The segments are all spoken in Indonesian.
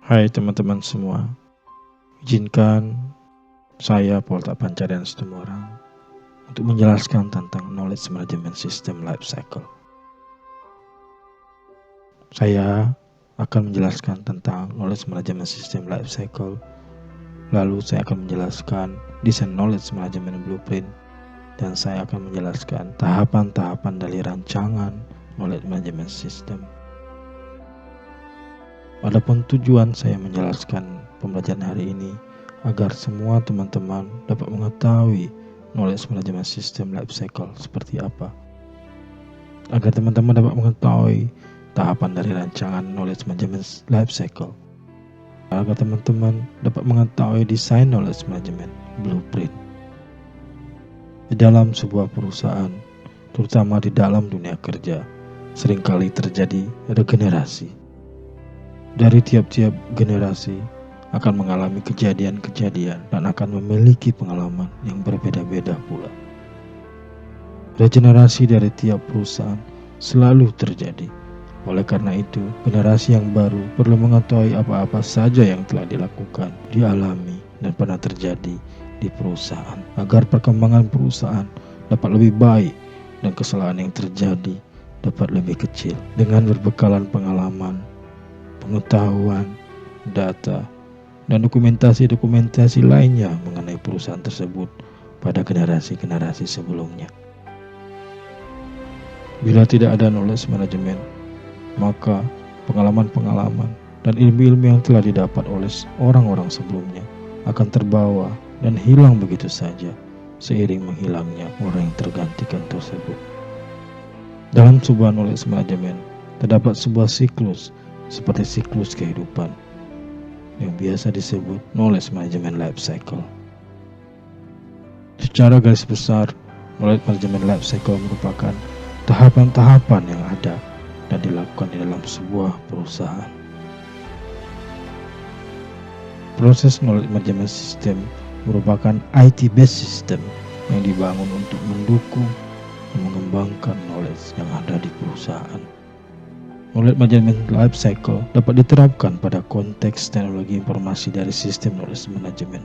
Hai teman-teman semua, izinkan saya Polta Pancarian Situmorang untuk menjelaskan tentang Knowledge Management System Life Cycle. Saya akan menjelaskan tentang Knowledge Management System Life Cycle, lalu saya akan menjelaskan Desain Knowledge Management Blueprint, dan saya akan menjelaskan tahapan-tahapan dari rancangan Knowledge Management System. Adapun tujuan saya menjelaskan pembelajaran hari ini agar semua teman-teman dapat mengetahui knowledge management system life cycle seperti apa. Agar teman-teman dapat mengetahui tahapan dari rancangan knowledge management life cycle. Agar teman-teman dapat mengetahui desain knowledge management blueprint. Di dalam sebuah perusahaan, terutama di dalam dunia kerja, seringkali terjadi regenerasi. Dari tiap-tiap generasi akan mengalami kejadian-kejadian dan akan memiliki pengalaman yang berbeda-beda pula. Regenerasi dari tiap perusahaan selalu terjadi. Oleh karena itu, generasi yang baru perlu mengetahui apa-apa saja yang telah dilakukan, dialami, dan pernah terjadi di perusahaan agar perkembangan perusahaan dapat lebih baik dan kesalahan yang terjadi dapat lebih kecil. Dengan berbekalan pengalaman, pengetahuan, data, dan dokumentasi-dokumentasi lainnya mengenai perusahaan tersebut pada generasi-generasi sebelumnya. Bila tidak ada knowledge management, maka pengalaman-pengalaman dan ilmu-ilmu yang telah didapat oleh orang-orang sebelumnya akan terbawa dan hilang begitu saja seiring menghilangnya orang yang tergantikan tersebut. Dalam sebuah knowledge management, terdapat sebuah siklus seperti siklus kehidupan yang biasa disebut knowledge management life cycle. Secara garis besar, knowledge management life cycle merupakan tahapan-tahapan yang ada dan dilakukan di dalam sebuah perusahaan. Proses knowledge management system merupakan IT-based system yang dibangun untuk mendukung dan mengembangkan knowledge yang ada di perusahaan. Knowledge management life cycle dapat diterapkan pada konteks teknologi informasi dari sistem knowledge management.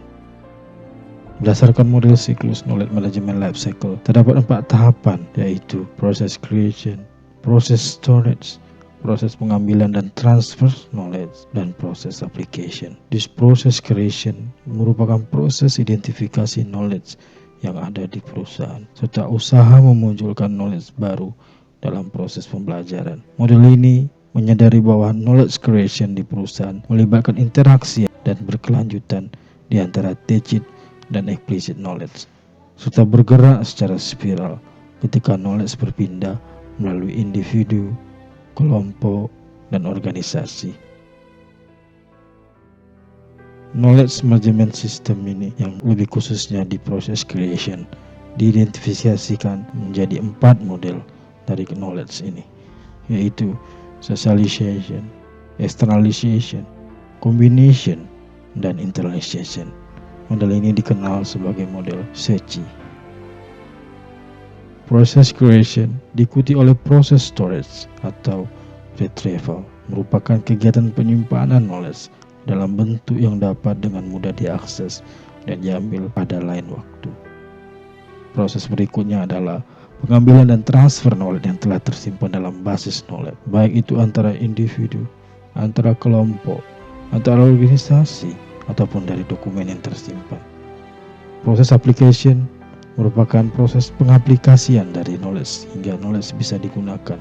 Berdasarkan model siklus knowledge management life cycle, terdapat 4 tahapan, yaitu proses creation, proses storage, proses pengambilan dan transfer knowledge, dan proses application. This process creation merupakan proses identifikasi knowledge yang ada di perusahaan, serta usaha memunculkan knowledge baru dalam proses pembelajaran. Model ini menyadari bahwa knowledge creation di perusahaan melibatkan interaksi dan berkelanjutan di antara tacit dan explicit knowledge, serta bergerak secara spiral ketika knowledge berpindah melalui individu, kelompok, dan organisasi. Knowledge management system ini yang lebih khususnya di proses creation diidentifikasikan menjadi 4 model dari knowledge ini, yaitu socialization, externalization, combination, dan internalization. Model ini dikenal sebagai model SECI. Proses creation diikuti oleh proses storage atau retrieval, merupakan kegiatan penyimpanan knowledge dalam bentuk yang dapat dengan mudah diakses dan diambil pada lain waktu. Proses berikutnya adalah pengambilan dan transfer knowledge yang telah tersimpan dalam basis knowledge, baik itu antara individu, antara kelompok, antara organisasi, ataupun dari dokumen yang tersimpan. Proses application merupakan proses pengaplikasian dari knowledge hingga knowledge bisa digunakan.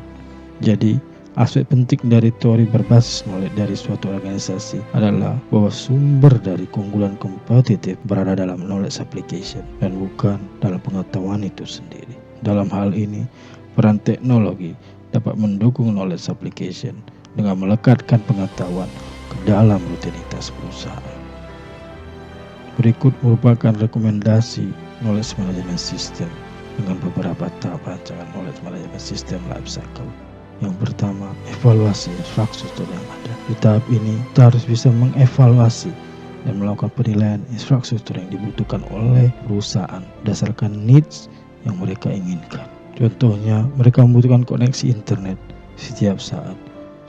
Jadi, aspek penting dari teori berbasis knowledge dari suatu organisasi adalah bahwa sumber dari keunggulan kompetitif berada dalam knowledge application dan bukan dalam pengetahuan itu sendiri. Dalam hal ini, peran teknologi dapat mendukung knowledge application dengan melekatkan pengetahuan ke dalam rutinitas perusahaan. Berikut merupakan rekomendasi knowledge management system dengan beberapa tahap rancangan knowledge management system life cycle. Yang pertama, evaluasi infrastruktur yang ada. Di tahap ini, kita harus bisa mengevaluasi dan melakukan penilaian infrastruktur yang dibutuhkan oleh perusahaan berdasarkan needs yang mereka inginkan. Contohnya, mereka membutuhkan koneksi internet setiap saat,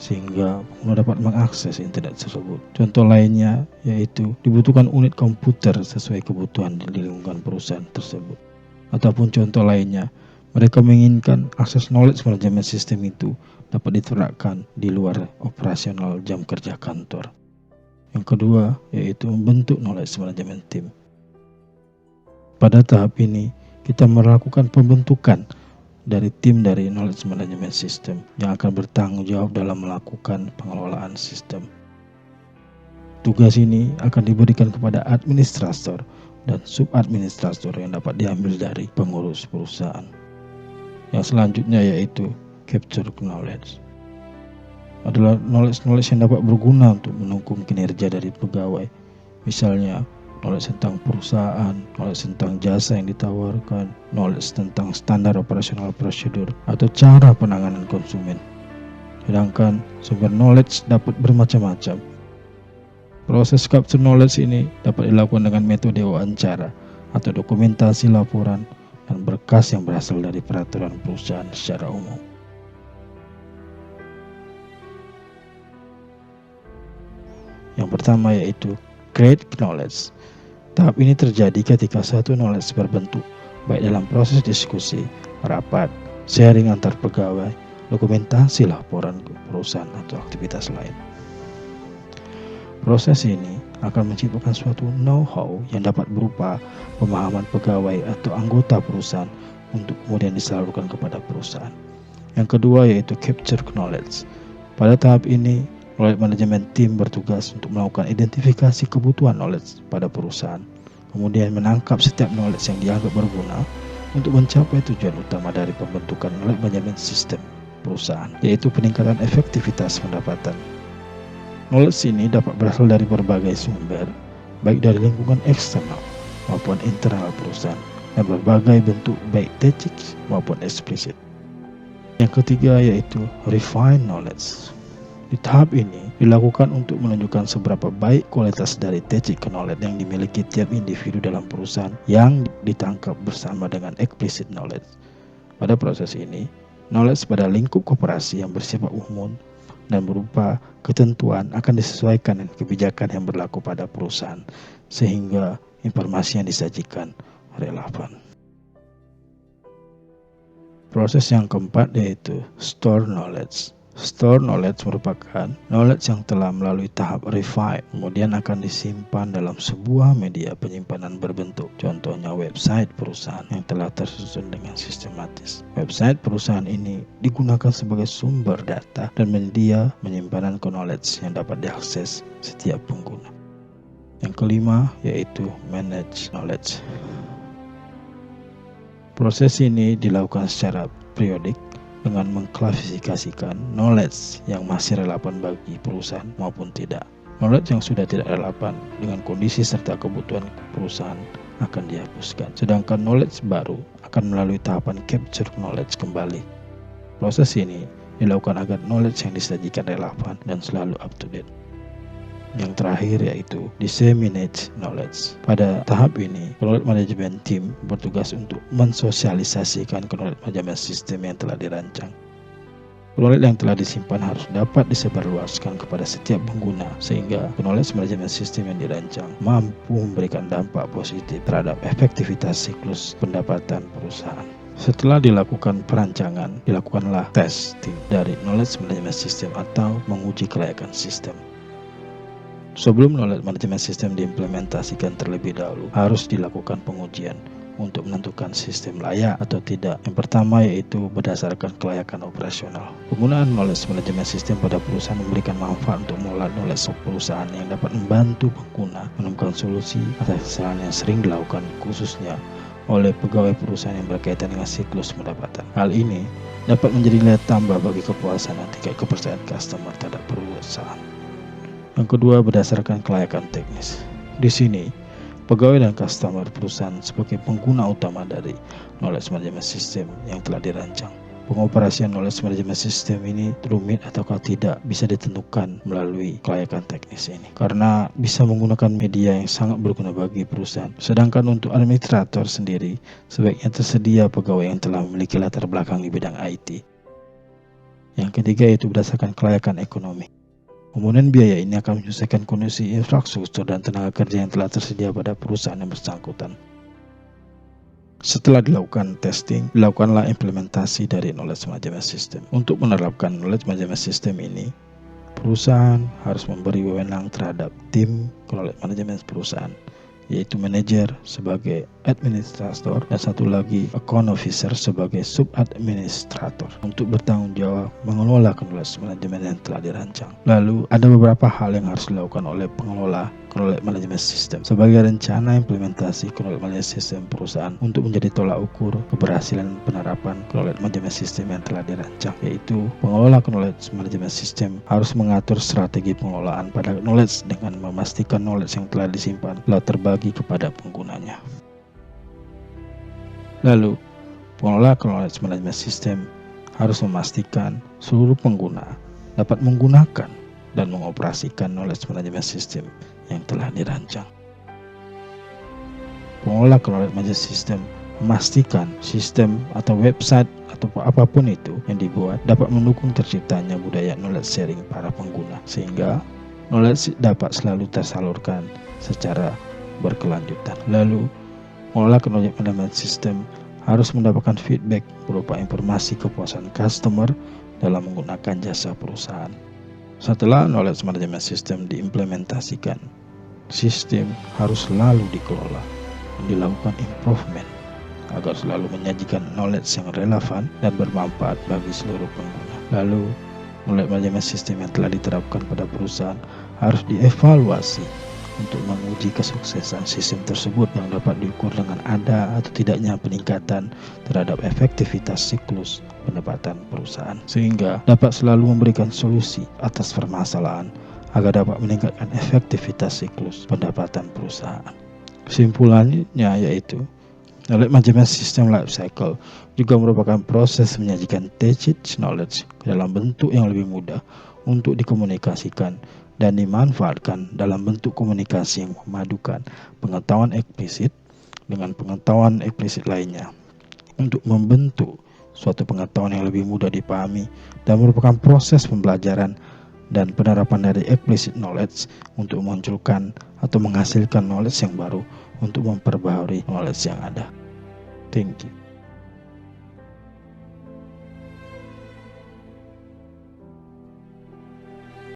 sehingga pengguna dapat mengakses internet tersebut. Contoh lainnya yaitu dibutuhkan unit komputer sesuai kebutuhan di lingkungan perusahaan tersebut. Ataupun contoh lainnya, mereka menginginkan akses knowledge management system itu dapat diterapkan di luar operasional jam kerja kantor. Yang kedua yaitu membentuk knowledge management team. Pada tahap ini, kita melakukan pembentukan dari tim dari knowledge management system yang akan bertanggung jawab dalam melakukan pengelolaan sistem. Tugas ini akan diberikan kepada administrator dan subadministrator yang dapat diambil dari pengurus perusahaan. Yang selanjutnya yaitu capture knowledge. Adalah knowledge yang dapat berguna untuk mendukung kinerja dari pegawai. Misalnya, knowledge tentang perusahaan, knowledge tentang jasa yang ditawarkan, knowledge tentang standar operasional prosedur, atau cara penanganan konsumen. Sedangkan sumber knowledge dapat bermacam-macam. Proses capture knowledge ini dapat dilakukan dengan metode wawancara atau dokumentasi laporan dan berkas yang berasal dari peraturan perusahaan secara umum. Yang pertama yaitu create knowledge. Tahap ini terjadi ketika suatu knowledge berbentuk, baik dalam proses diskusi, rapat, sharing antar pegawai, dokumentasi laporan ke perusahaan atau aktivitas lain. Proses ini akan menciptakan suatu know-how yang dapat berupa pemahaman pegawai atau anggota perusahaan untuk kemudian disalurkan kepada perusahaan. Yang kedua yaitu capture knowledge. Pada tahap ini, knowledge management team bertugas untuk melakukan identifikasi kebutuhan knowledge pada perusahaan, kemudian menangkap setiap knowledge yang dianggap berguna untuk mencapai tujuan utama dari pembentukan knowledge management system perusahaan, yaitu peningkatan efektivitas pendapatan. Knowledge ini dapat berasal dari berbagai sumber, baik dari lingkungan eksternal maupun internal perusahaan, dan berbagai bentuk baik tacit maupun eksplisit. Yang ketiga yaitu refine knowledge. Di tahap ini dilakukan untuk menunjukkan seberapa baik kualitas dari tacit knowledge yang dimiliki tiap individu dalam perusahaan yang ditangkap bersama dengan explicit knowledge. Pada proses ini, knowledge pada lingkup koperasi yang bersifat umum dan berupa ketentuan akan disesuaikan dengan kebijakan yang berlaku pada perusahaan sehingga informasi yang disajikan relevan. Proses yang keempat yaitu store knowledge. Store knowledge merupakan knowledge yang telah melalui tahap refine, kemudian akan disimpan dalam sebuah media penyimpanan berbentuk, contohnya website perusahaan yang telah tersusun dengan sistematis. Website perusahaan ini digunakan sebagai sumber data dan media penyimpanan knowledge yang dapat diakses setiap pengguna. Yang kelima yaitu manage knowledge. Proses ini dilakukan secara periodik dengan mengklasifikasikan knowledge yang masih relevan bagi perusahaan maupun tidak. Knowledge yang sudah tidak relevan dengan kondisi serta kebutuhan perusahaan akan dihapuskan. Sedangkan knowledge baru akan melalui tahapan capture knowledge kembali. Proses ini dilakukan agar knowledge yang disajikan relevan dan selalu up to date. Yang terakhir yaitu disseminate knowledge. Pada tahap ini, knowledge management team bertugas untuk mensosialisasikan knowledge management system yang telah dirancang. Knowledge yang telah disimpan harus dapat disebarluaskan kepada setiap pengguna sehingga knowledge management system yang dirancang mampu memberikan dampak positif terhadap efektivitas siklus pendapatan perusahaan. Setelah dilakukan perancangan, dilakukanlah testing dari knowledge management system atau menguji kelayakan sistem. Sebelum knowledge management system diimplementasikan terlebih dahulu, harus dilakukan pengujian untuk menentukan sistem layak atau tidak. Yang pertama yaitu berdasarkan kelayakan operasional. Penggunaan knowledge management system pada perusahaan memberikan manfaat untuk mengelola knowledge perusahaan yang dapat membantu pengguna menemukan solusi atas kesalahan yang sering dilakukan khususnya oleh pegawai perusahaan yang berkaitan dengan siklus pendapatan. Hal ini dapat menjadi nilai tambah bagi kepuasan dan tingkat kepercayaan customer terhadap perusahaan. Yang kedua, berdasarkan kelayakan teknis. Di sini, pegawai dan customer perusahaan sebagai pengguna utama dari knowledge management system yang telah dirancang. Pengoperasian knowledge management system ini rumit ataukah tidak bisa ditentukan melalui kelayakan teknis ini, karena bisa menggunakan media yang sangat berguna bagi perusahaan. Sedangkan untuk administrator sendiri, sebaiknya tersedia pegawai yang telah memiliki latar belakang di bidang IT. Yang ketiga yaitu berdasarkan kelayakan ekonomi. Komponen biaya ini akan menyesuaikan kondisi infrastruktur dan tenaga kerja yang telah tersedia pada perusahaan yang bersangkutan. Setelah dilakukan testing, dilakukanlah implementasi dari knowledge management system. Untuk menerapkan knowledge management system ini, perusahaan harus memberi wewenang terhadap tim knowledge management perusahaan, yaitu manajer sebagai administrator dan satu lagi account officer sebagai sub-administrator untuk bertanggung jawab mengelola knowledge management yang telah dirancang. Lalu ada beberapa hal yang harus dilakukan oleh pengelola knowledge management system sebagai rencana implementasi knowledge management system perusahaan untuk menjadi tolak ukur keberhasilan penerapan knowledge management system yang telah dirancang, yaitu pengelola knowledge management system harus mengatur strategi pengelolaan pada knowledge dengan memastikan knowledge yang telah disimpan telah terbagi kepada penggunanya. Lalu, pengelola knowledge management system harus memastikan seluruh pengguna dapat menggunakan dan mengoperasikan knowledge management system yang telah dirancang. Pengelola knowledge management system memastikan sistem atau website atau apapun itu yang dibuat dapat mendukung terciptanya budaya knowledge sharing para pengguna, sehingga knowledge dapat selalu tersalurkan secara berkelanjutan. Lalu, pengelola knowledge management system harus mendapatkan feedback berupa informasi kepuasan customer dalam menggunakan jasa perusahaan. Setelah knowledge management system diimplementasikan, sistem harus selalu dikelola dan dilakukan improvement agar selalu menyajikan knowledge yang relevan dan bermanfaat bagi seluruh pengguna. Lalu, knowledge management system yang telah diterapkan pada perusahaan harus dievaluasi untuk menguji kesuksesan sistem tersebut yang dapat diukur dengan ada atau tidaknya peningkatan terhadap efektivitas siklus pendapatan perusahaan, sehingga dapat selalu memberikan solusi atas permasalahan agar dapat meningkatkan efektivitas siklus pendapatan perusahaan. Kesimpulannya yaitu knowledge management system life cycle juga merupakan proses menyajikan teach knowledge ke dalam bentuk yang lebih mudah untuk dikomunikasikan dan dimanfaatkan dalam bentuk komunikasi yang memadukan pengetahuan eksplisit dengan pengetahuan eksplisit lainnya untuk membentuk suatu pengetahuan yang lebih mudah dipahami dan merupakan proses pembelajaran dan penerapan dari explicit knowledge untuk memunculkan atau menghasilkan knowledge yang baru untuk memperbaharui knowledge yang ada. Thank you.